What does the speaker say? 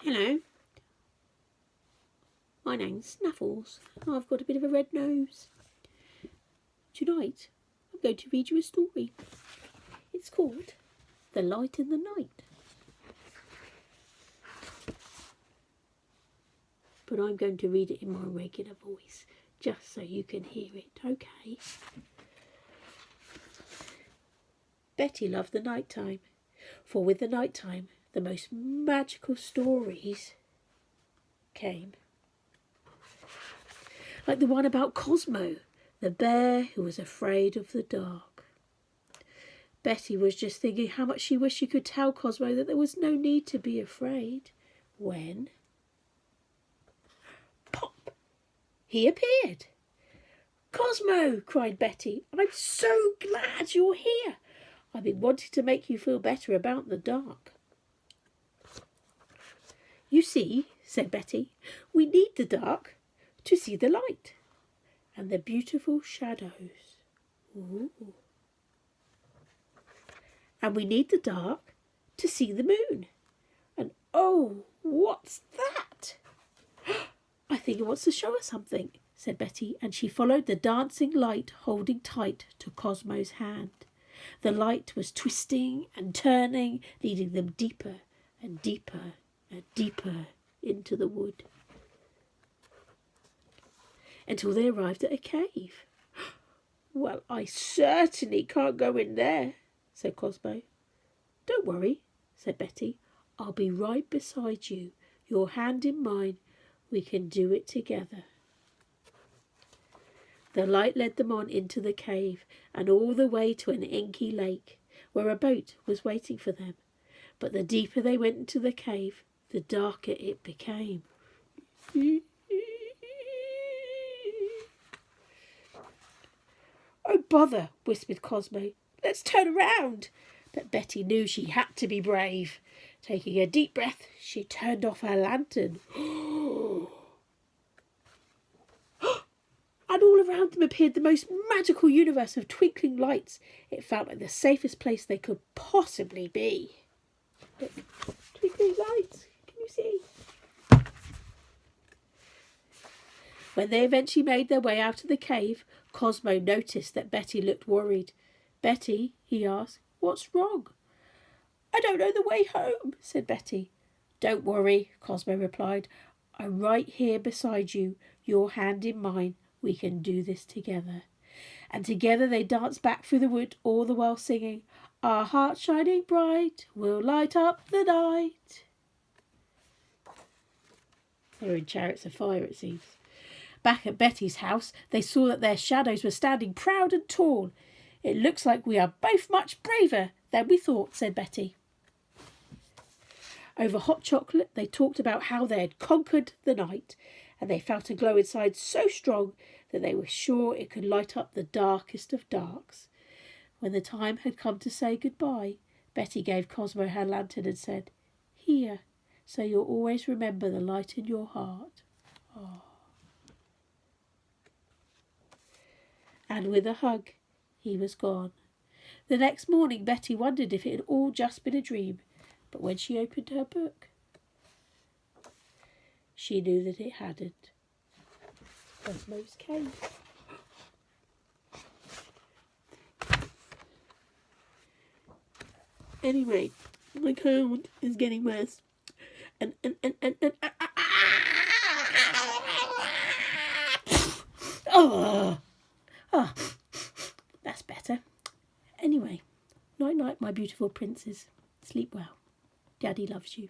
Hello, my name's Snuffles. I've got a bit of a red nose. Tonight, I'm going to read you a story. It's called The Light in the Night. But I'm going to read it in my regular voice, just so you can hear it, okay? Betty loved the night time, for with the night time, the most magical stories came. Like the one about Cosmo, the bear who was afraid of the dark. Betty was just thinking how much she wished she could tell Cosmo that there was no need to be afraid when... pop! He appeared. "Cosmo!" cried Betty. "I'm so glad you're here. I've been wanting to make you feel better about the dark." "You see," said Betty, "we need the dark to see the light and the beautiful shadows. Ooh. And we need the dark to see the moon. And oh, what's that?" "I think it wants to show us something," said Betty, and she followed the dancing light, holding tight to Cosmo's hand. The light was twisting and turning, leading them deeper and deeper and deeper into the wood, until they arrived at a cave. "Well, I certainly can't go in there," said Cosmo. "Don't worry," said Betty. "I'll be right beside you, your hand in mine. We can do it together." The light led them on into the cave and all the way to an inky lake, where a boat was waiting for them. But the deeper they went into the cave, the darker it became. "Oh, bother," whispered Cosmo. "Let's turn around." But Betty knew she had to be brave. Taking a deep breath, she turned off her lantern. And all around them appeared the most magical universe of twinkling lights. It felt like the safest place they could possibly be. Look, twinkling lights, can you see? When they eventually made their way out of the cave, Cosmo noticed that Betty looked worried. "Betty," he asked, "what's wrong?" "I don't know the way home," said Betty. "Don't worry," Cosmo replied. "I'm right here beside you, your hand in mine. We can do this together." And together they danced back through the wood, all the while singing, "Our hearts shining bright will light up the night." They were in chariots of fire, it seems. Back at Betty's house, they saw that their shadows were standing proud and tall. "It looks like we are both much braver than we thought," said Betty. Over hot chocolate, they talked about how they had conquered the night, and they felt a glow inside so strong that they were sure it could light up the darkest of darks. When the time had come to say goodbye, Betty gave Cosmo her lantern and said, "Here, so you'll always remember the light in your heart." Oh. And with a hug, he was gone. The next morning, Betty wondered if it had all just been a dream, but when she opened her book, she knew that it hadn't. Cosmo's cave. Anyway, my cold is getting worse. Oh, that's better. Anyway, night-night, my beautiful princes. Sleep well. Daddy loves you.